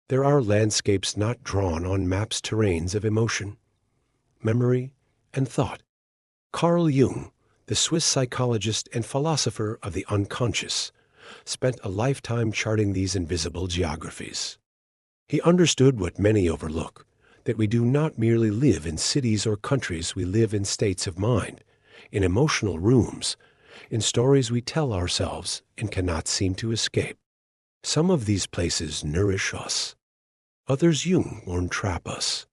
There are landscapes not drawn on maps, terrains of emotion, memory, and thought. Carl Jung, the Swiss psychologist and philosopher of the unconscious, spent a lifetime charting these invisible geographies. He understood what many overlook, that we do not merely live in cities or countries, we live in states of mind, in emotional rooms, in stories we tell ourselves and cannot seem to escape. Some of these places nourish us. Others Jung warned trap us.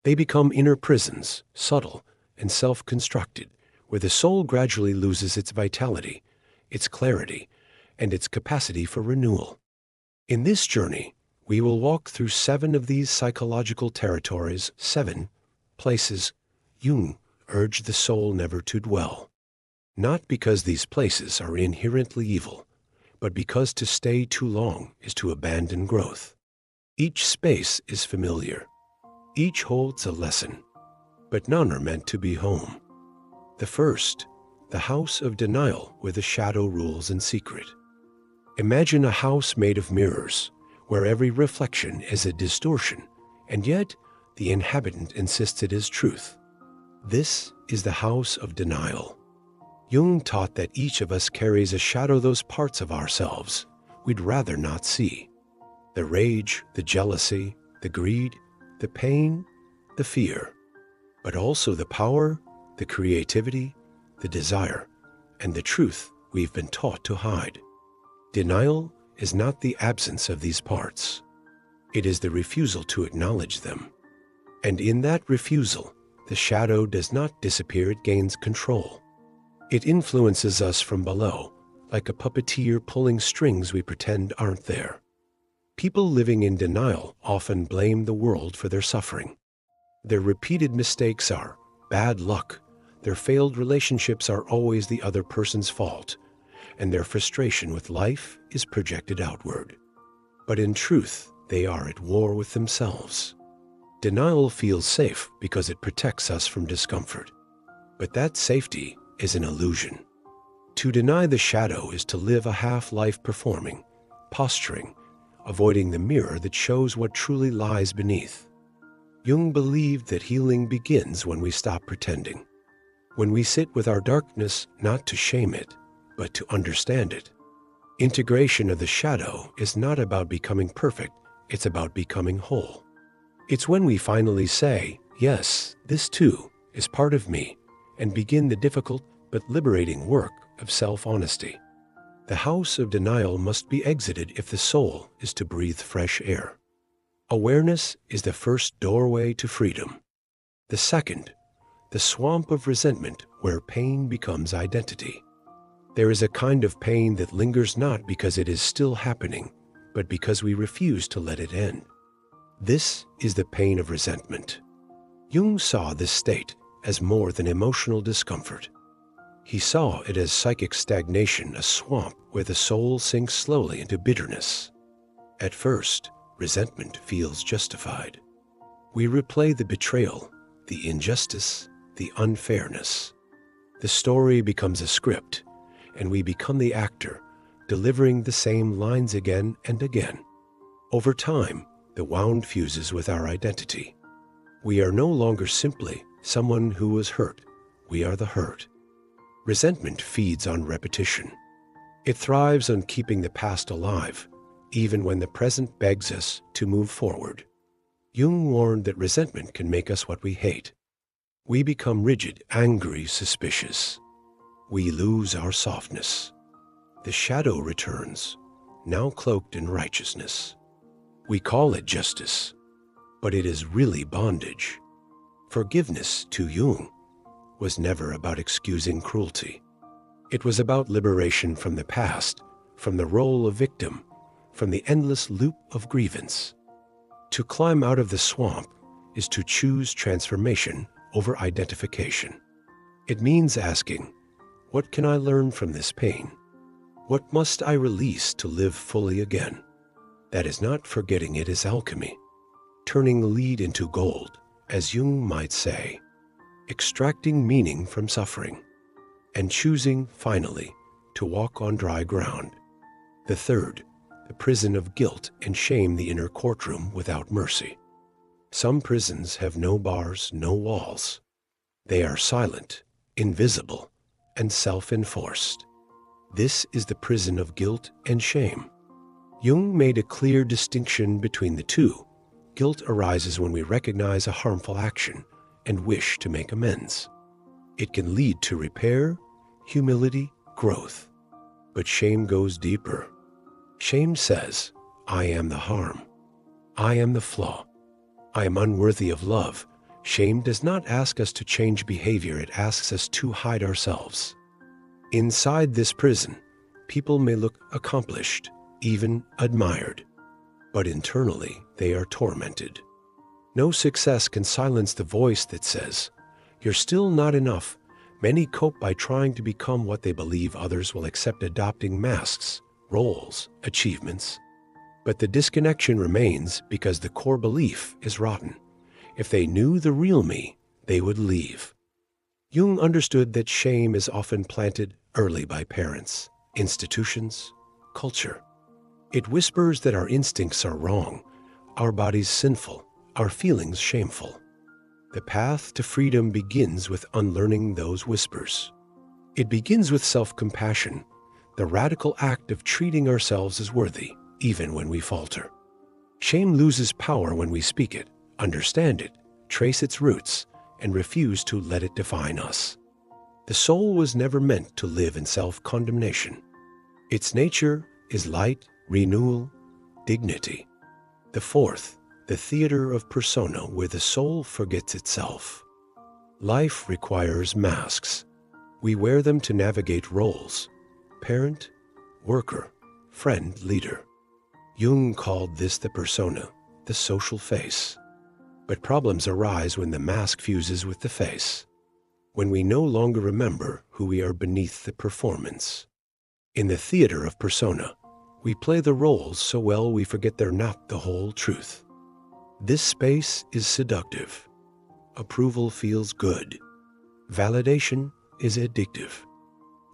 They become inner prisons, subtle and self-constructed, where the soul gradually loses its vitality, its clarity, and its capacity for renewal. In this journey, we will walk through 7 of these psychological territories, 7 places Jung urged the soul never to dwell. Not because these places are inherently evil, but because to stay too long is to abandon growth. Each space is familiar. Each holds a lesson, but none are meant to be home. The first, the house of denial where the shadow rules in secret. Imagine a house made of mirrors, where every reflection is a distortion, and yet the inhabitant insists it is truth. This is the house of denial. Jung taught that each of us carries a shadow, those parts of ourselves we'd rather not see. The rage, the jealousy, the greed, the pain, the fear, but also the power, the creativity, the desire, and the truth we've been taught to hide. Denial is not the absence of these parts. It is the refusal to acknowledge them. And in that refusal, the shadow does not disappear, it gains control. It influences us from below, like a puppeteer pulling strings we pretend aren't there. People living in denial often blame the world for their suffering. Their repeated mistakes are bad luck. Their failed relationships are always the other person's fault, and their frustration with life is projected outward. But in truth, they are at war with themselves. Denial feels safe because it protects us from discomfort. But that safety is an illusion. To deny the shadow is to live a half-life performing, posturing, avoiding the mirror that shows what truly lies beneath. Jung believed that healing begins when we stop pretending, when we sit with our darkness not to shame it, but to understand it. Integration of the shadow is not about becoming perfect, it's about becoming whole. It's when we finally say, yes, this too is part of me, and begin the difficult but liberating work of self-honesty. The house of denial must be exited if the soul is to breathe fresh air. Awareness is the first doorway to freedom. The second, the swamp of resentment where pain becomes identity. There is a kind of pain that lingers not because it is still happening, but because we refuse to let it end. This is the pain of resentment. Jung saw this state as more than emotional discomfort. He saw it as psychic stagnation, a swamp where the soul sinks slowly into bitterness. At first, resentment feels justified. We replay the betrayal, the injustice, the unfairness. The story becomes a script, and we become the actor, delivering the same lines again and again. Over time, the wound fuses with our identity. We are no longer simply someone who was hurt. We are the hurt. Resentment feeds on repetition. It thrives on keeping the past alive, even when the present begs us to move forward. Jung warned that resentment can make us what we hate. We become rigid, angry, suspicious. We lose our softness. The shadow returns, now cloaked in righteousness. We call it justice, but it is really bondage. Forgiveness, to Jung, was never about excusing cruelty. It was about liberation from the past, from the role of victim, from the endless loop of grievance. To climb out of the swamp is to choose transformation over identification. It means asking, what can I learn from this pain? What must I release to live fully again? That is not forgetting, it is alchemy, turning lead into gold, as Jung might say, extracting meaning from suffering, and choosing, finally, to walk on dry ground. The third, the prison of guilt and shame, the inner courtroom without mercy. Some prisons have no bars, no walls. They are silent, invisible, and self-enforced. This is the prison of guilt and shame. Jung made a clear distinction between the two. Guilt arises when we recognize a harmful action and wish to make amends. It can lead to repair, humility, growth. But shame goes deeper. Shame says, I am the harm. I am the flaw. I am unworthy of love. Shame does not ask us to change behavior, it asks us to hide ourselves. Inside this prison, people may look accomplished, even admired, but internally they are tormented. No success can silence the voice that says, you're still not enough. Many cope by trying to become what they believe others will accept, adopting masks, roles, achievements. But the disconnection remains because the core belief is rotten. If they knew the real me, they would leave. Jung understood that shame is often planted early by parents, institutions, culture. It whispers that our instincts are wrong, our bodies sinful, our feelings shameful. The path to freedom begins with unlearning those whispers. It begins with self-compassion, the radical act of treating ourselves as worthy, even when we falter. Shame loses power when we speak it, understand it, trace its roots, and refuse to let it define us. The soul was never meant to live in self-condemnation. Its nature is light, renewal, dignity. The fourth, the theater of persona, where the soul forgets itself. Life requires masks. We wear them to navigate roles: parent, worker, friend, leader. Jung called this the persona, the social face. But problems arise when the mask fuses with the face, when we no longer remember who we are beneath the performance. In the theater of persona, we play the roles so well we forget they're not the whole truth. This space is seductive. Approval feels good. Validation is addictive.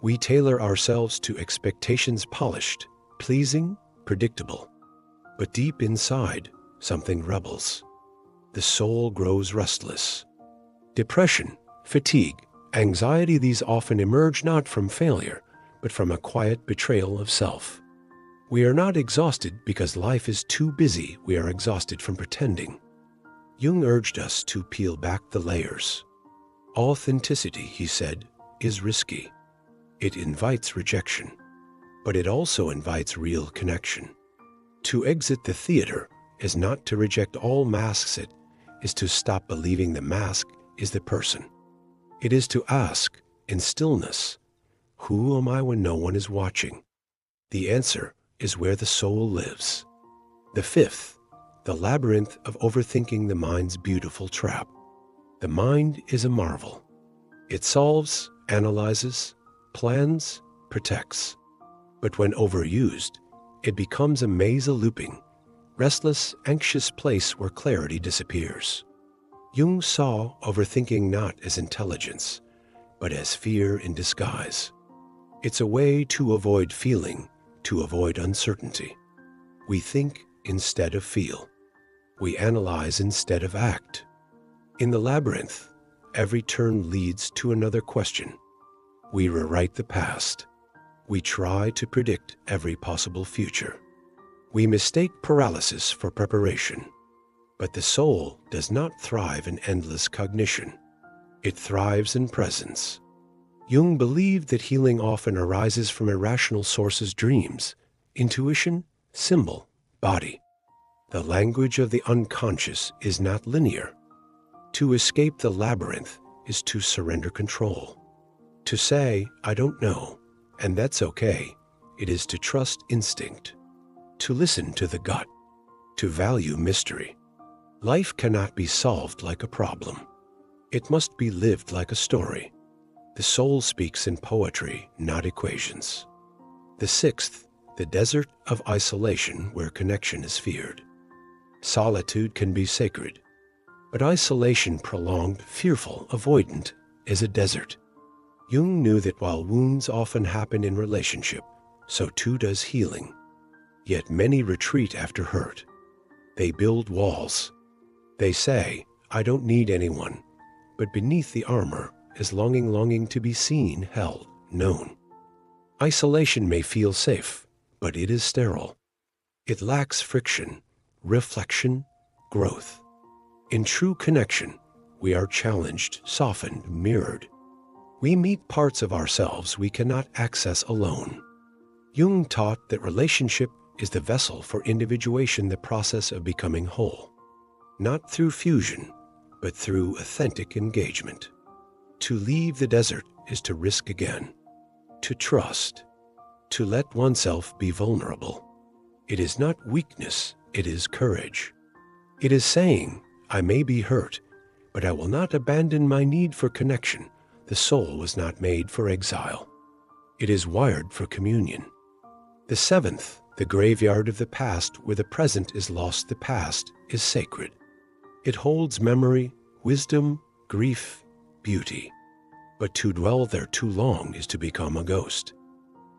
We tailor ourselves to expectations, polished, pleasing, predictable. But deep inside, something rebels. The soul grows restless. Depression, fatigue, anxiety, these often emerge not from failure, but from a quiet betrayal of self. We are not exhausted because life is too busy. We are exhausted from pretending. Jung urged us to peel back the layers. Authenticity, he said, is risky. It invites rejection, but it also invites real connection. To exit the theater is not to reject all masks. It is to stop believing the mask is the person. It is to ask, in stillness, who am I when no one is watching? The answer is where the soul lives. The fifth, the labyrinth of overthinking, the mind's beautiful trap. The mind is a marvel. It solves, analyzes, plans, protects. But when overused, it becomes a maze, a looping, restless, anxious place where clarity disappears. Jung saw overthinking not as intelligence, but as fear in disguise. It's a way to avoid feeling, to avoid uncertainty. We think instead of feel. We analyze instead of act. In the labyrinth, every turn leads to another question. We rewrite the past. We try to predict every possible future. We mistake paralysis for preparation. But the soul does not thrive in endless cognition. It thrives in presence. Jung believed that healing often arises from irrational sources: dreams, intuition, symbol, body. The language of the unconscious is not linear. To escape the labyrinth is to surrender control. To say, I don't know, and that's okay, it is to trust instinct, to listen to the gut, to value mystery. Life cannot be solved like a problem. It must be lived like a story. The soul speaks in poetry, not equations. The sixth, the desert of isolation, where connection is feared. Solitude can be sacred, but isolation, prolonged, fearful, avoidant, is a desert. Jung knew that while wounds often happen in relationship, so too does healing. Yet many retreat after hurt. They build walls. They say, I don't need anyone. But beneath the armor is longing to be seen, held, known. Isolation may feel safe, but it is sterile. It lacks friction, reflection, growth. In true connection, we are challenged, softened, mirrored. We meet parts of ourselves we cannot access alone. Jung taught that relationship is the vessel for individuation, the process of becoming whole. Not through fusion, but through authentic engagement. To leave the desert is to risk again, to trust, to let oneself be vulnerable. It is not weakness, it is courage. It is saying, I may be hurt, but I will not abandon my need for connection. The soul was not made for exile. It is wired for communion. The seventh, the graveyard of the past, where the present is lost, the past is sacred. It holds memory, wisdom, grief, beauty. But to dwell there too long is to become a ghost.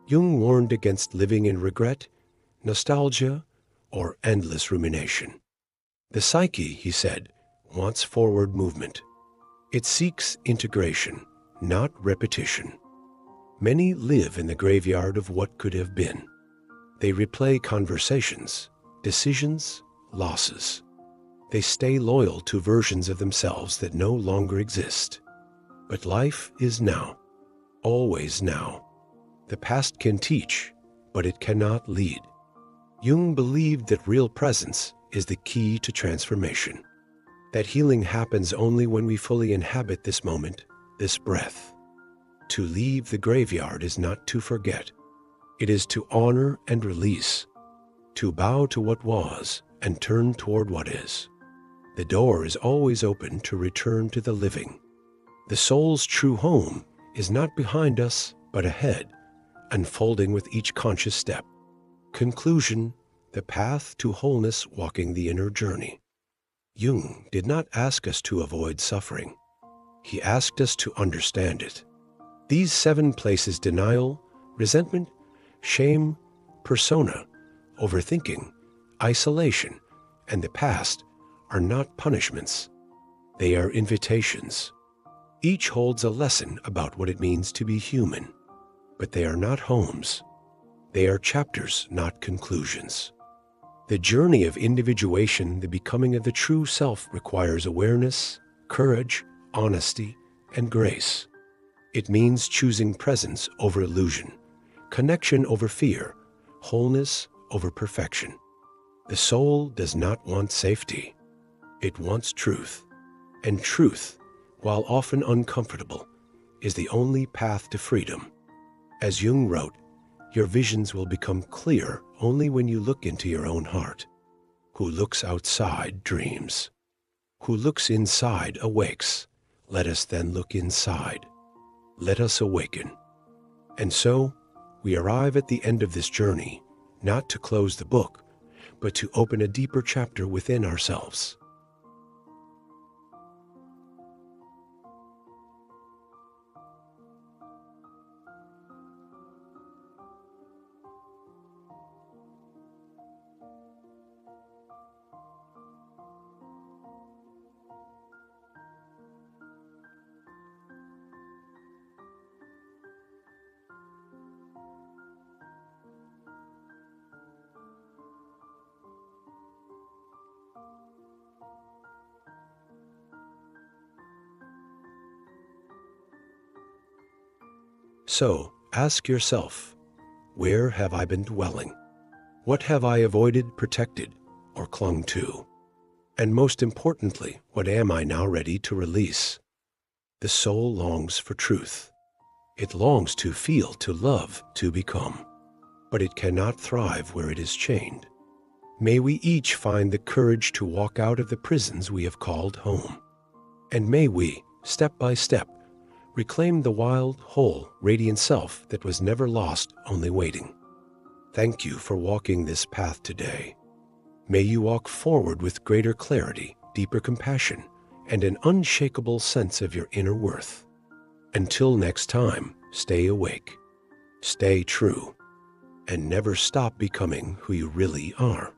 Jung warned against living in regret, nostalgia, or endless rumination. The psyche, he said, wants forward movement. It seeks integration, not repetition. Many live in the graveyard of what could have been. They replay conversations, decisions, losses. They stay loyal to versions of themselves that no longer exist. But life is now, always now. The past can teach, but it cannot lead. Jung believed that real presence is the key to transformation. That healing happens only when we fully inhabit this moment, this breath. To leave the graveyard is not to forget. It is to honor and release, to bow to what was and turn toward what is. The door is always open to return to the living. The soul's true home is not behind us, but ahead, unfolding with each conscious step. Conclusion, the path to wholeness, walking the inner journey. Jung did not ask us to avoid suffering. He asked us to understand it. These 7 places, denial, resentment, shame, persona, overthinking, isolation, and the past, are not punishments. They are invitations. Each holds a lesson about what it means to be human, but they are not homes. They are chapters, not conclusions. The journey of individuation, the becoming of the true self, requires awareness, courage, honesty, and grace. It means choosing presence over illusion, connection over fear, wholeness over perfection. The soul does not want safety. It wants truth. And truth, while often uncomfortable, is the only path to freedom. As Jung wrote, your visions will become clear only when you look into your own heart. Who looks outside dreams. Who looks inside awakes. Let us then look inside. Let us awaken. And so, we arrive at the end of this journey, not to close the book, but to open a deeper chapter within ourselves. So, ask yourself, where have I been dwelling? What have I avoided, protected, or clung to? And most importantly, what am I now ready to release? The soul longs for truth. It longs to feel, to love, to become. But it cannot thrive where it is chained. May we each find the courage to walk out of the prisons we have called home. And may we, step by step, reclaim the wild, whole, radiant self that was never lost, only waiting. Thank you for walking this path today. May you walk forward with greater clarity, deeper compassion, and an unshakable sense of your inner worth. Until next time, stay awake, stay true, and never stop becoming who you really are.